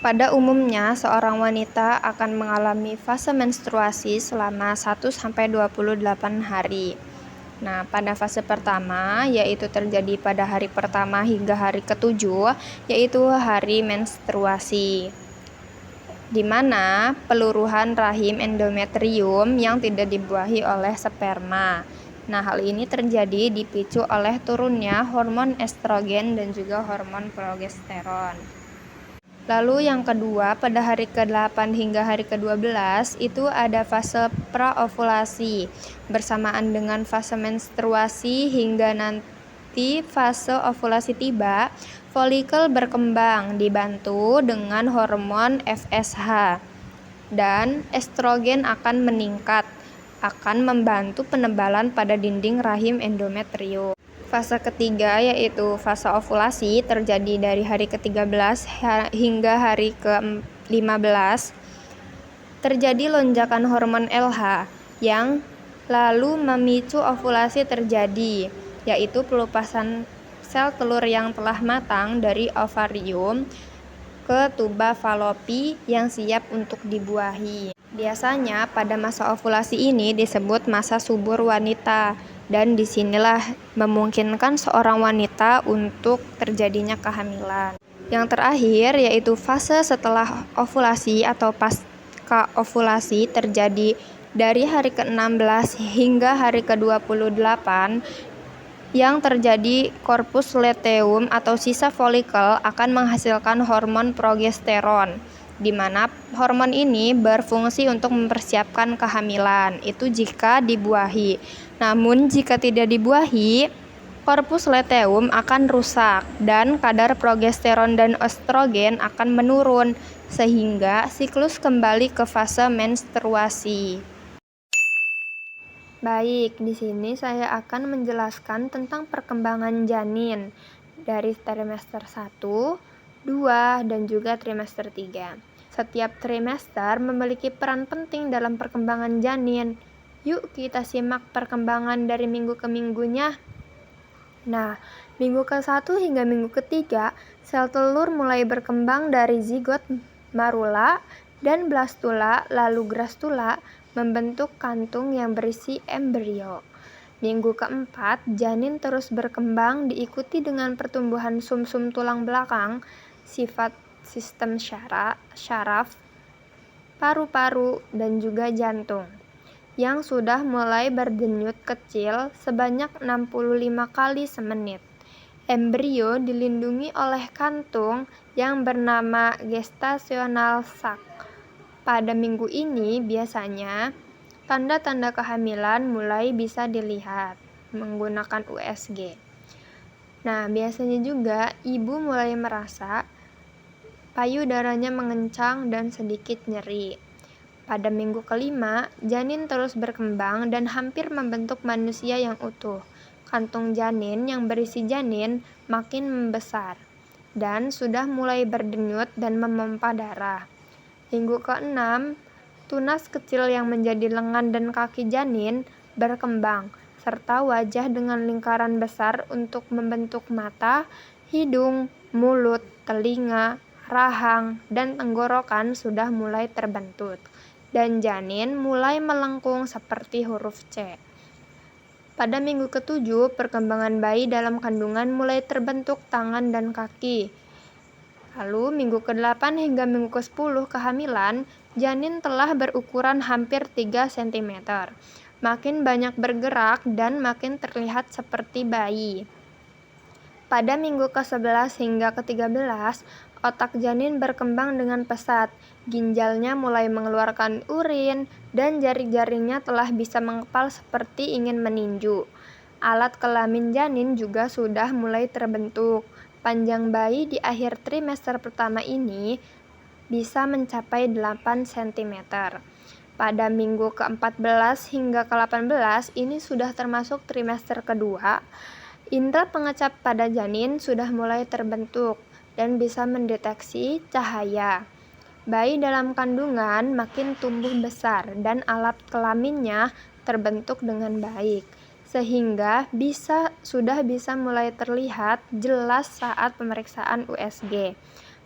Pada umumnya, seorang wanita akan mengalami fase menstruasi selama 1-28 hari. Nah, pada fase pertama, yaitu terjadi pada hari pertama hingga hari ketujuh, yaitu hari menstruasi, di mana peluruhan rahim endometrium yang tidak dibuahi oleh sperma. Nah, hal ini terjadi dipicu oleh turunnya hormon estrogen dan juga hormon progesteron. Lalu yang kedua, pada hari ke-8 hingga hari ke-12 itu ada fase praovulasi bersamaan dengan fase menstruasi hingga nanti fase ovulasi tiba, folikel berkembang dibantu dengan hormon FSH dan estrogen akan meningkat, akan membantu penebalan pada dinding rahim endometrium. Fase ketiga yaitu fase ovulasi terjadi dari hari ke-13 hingga hari ke-15. Terjadi lonjakan hormon LH yang lalu memicu ovulasi terjadi, yaitu pelupasan sel telur yang telah matang dari ovarium ke tuba falopi yang siap untuk dibuahi. Biasanya pada masa ovulasi ini disebut masa subur wanita, dan disinilah memungkinkan seorang wanita untuk terjadinya kehamilan. Yang terakhir yaitu fase setelah ovulasi atau pasca ovulasi terjadi dari hari ke-16 hingga hari ke-28. Yang terjadi korpus luteum atau sisa folikel akan menghasilkan hormon progesteron, di mana hormon ini berfungsi untuk mempersiapkan kehamilan, itu jika dibuahi. Namun jika tidak dibuahi, korpus luteum akan rusak dan kadar progesteron dan estrogen akan menurun, sehingga siklus kembali ke fase menstruasi. Baik, di sini saya akan menjelaskan tentang perkembangan janin dari trimester 1, 2, dan juga trimester 3. Setiap trimester memiliki peran penting dalam perkembangan janin. Yuk kita simak perkembangan dari minggu ke minggunya. Nah, minggu ke-1 hingga minggu ke-3, sel telur mulai berkembang dari zigot, marula, dan blastula, lalu grastula, membentuk kantung yang berisi embrio. Minggu ke-4, janin terus berkembang diikuti dengan pertumbuhan sumsum tulang belakang, sifat sistem syaraf, paru-paru, dan juga jantung, yang sudah mulai berdenyut kecil sebanyak 65 kali semenit. Embrio dilindungi oleh kantung yang bernama gestational sac. Pada minggu ini biasanya tanda-tanda kehamilan mulai bisa dilihat menggunakan USG. Nah, biasanya juga ibu mulai merasa payudaranya mengencang dan sedikit nyeri. Pada minggu ke-5, janin terus berkembang dan hampir membentuk manusia yang utuh. Kantung janin yang berisi janin makin membesar dan sudah mulai berdenyut dan memompa darah. Minggu ke-6, tunas kecil yang menjadi lengan dan kaki janin berkembang, serta wajah dengan lingkaran besar untuk membentuk mata, hidung, mulut, telinga, rahang, dan tenggorokan sudah mulai terbentuk, dan janin mulai melengkung seperti huruf C. Pada minggu ke-7, perkembangan bayi dalam kandungan mulai terbentuk tangan dan kaki. Lalu minggu ke-8 hingga minggu ke-10 kehamilan, janin telah berukuran hampir 3 cm. Makin banyak bergerak dan makin terlihat seperti bayi. Pada minggu ke-11 hingga ke-13, otak janin berkembang dengan pesat, ginjalnya mulai mengeluarkan urin, dan jari-jarinya telah bisa mengepal seperti ingin meninju. Alat kelamin janin juga sudah mulai terbentuk. Panjang bayi di akhir trimester pertama ini bisa mencapai 8 cm. Pada minggu ke-14 hingga ke-18 ini sudah termasuk trimester kedua. Indera pengecap pada janin sudah mulai terbentuk dan bisa mendeteksi cahaya. Bayi dalam kandungan makin tumbuh besar dan alat kelaminnya terbentuk dengan baik, sehingga sudah bisa mulai terlihat jelas saat pemeriksaan USG.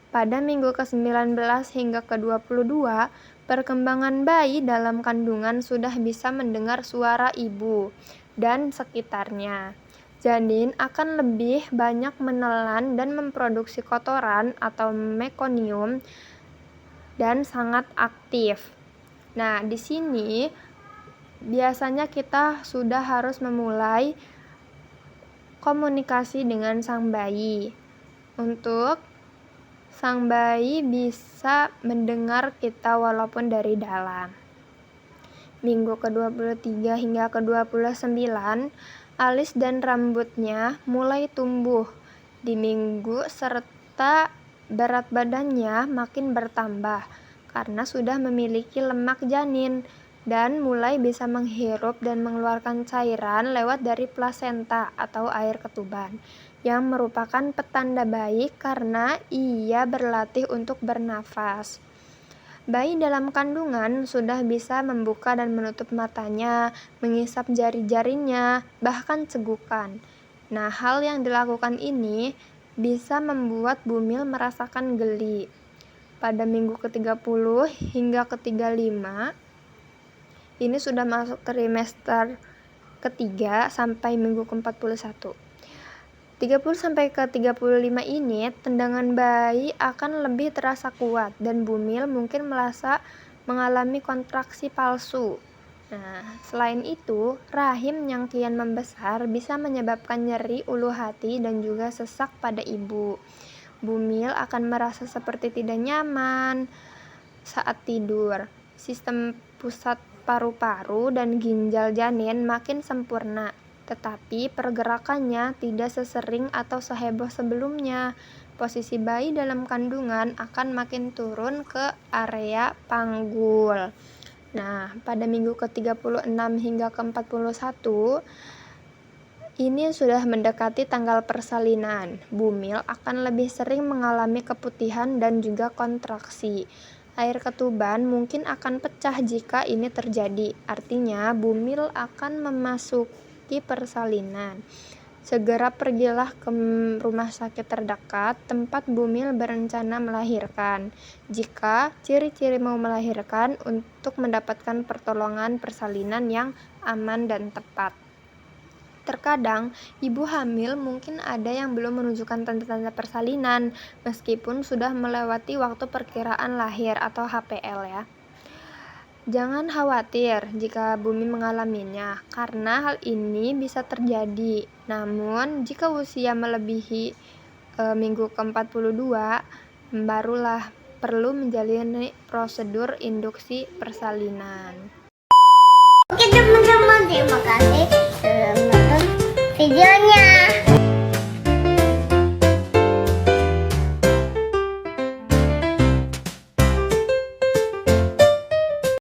Pada minggu ke-19 hingga ke-22, perkembangan bayi dalam kandungan sudah bisa mendengar suara ibu dan sekitarnya. Janin akan lebih banyak menelan dan memproduksi kotoran atau mekonium dan sangat aktif. Nah, di sini biasanya kita sudah harus memulai komunikasi dengan sang bayi. Untuk sang bayi bisa mendengar kita walaupun dari dalam. Minggu ke-23 hingga ke-29, alis dan rambutnya mulai tumbuh di minggu serta berat badannya makin bertambah karena sudah memiliki lemak janin dan mulai bisa menghirup dan mengeluarkan cairan lewat dari plasenta atau air ketuban yang merupakan petanda baik karena ia berlatih untuk bernafas. Bayi dalam kandungan sudah bisa membuka dan menutup matanya, mengisap jari-jarinya, bahkan cegukan. Nah, hal yang dilakukan ini bisa membuat Bumil merasakan geli. Pada minggu ke-30 hingga ke-35, ini sudah masuk trimester ketiga sampai minggu ke-41. 30 sampai ke 35 ini tendangan bayi akan lebih terasa kuat dan Bumil mungkin merasa mengalami kontraksi palsu. Nah, selain itu, rahim yang kian membesar bisa menyebabkan nyeri ulu hati dan juga sesak pada ibu. Bumil akan merasa seperti tidak nyaman saat tidur. Sistem pusat paru-paru dan ginjal janin makin sempurna, tetapi pergerakannya tidak sesering atau seheboh sebelumnya. Posisi bayi dalam kandungan akan makin turun ke area panggul. Nah, pada minggu ke-36 hingga ke-41, ini sudah mendekati tanggal persalinan. Bumil akan lebih sering mengalami keputihan dan juga kontraksi. Air ketuban mungkin akan pecah jika ini terjadi. Artinya, Bumil akan memasuki persalinan. Segera pergilah ke rumah sakit terdekat tempat Bumil berencana melahirkan. Jika ciri-ciri mau melahirkan untuk mendapatkan pertolongan persalinan yang aman dan tepat. Terkadang, ibu hamil mungkin ada yang belum menunjukkan tanda-tanda persalinan, meskipun sudah melewati waktu perkiraan lahir atau HPL ya. Jangan khawatir jika Bumi mengalaminya, karena hal ini bisa terjadi. Namun, jika usia melebihi minggu ke-42, barulah perlu menjalani prosedur induksi persalinan. Oke teman-teman, terima kasih sudah menonton videonya.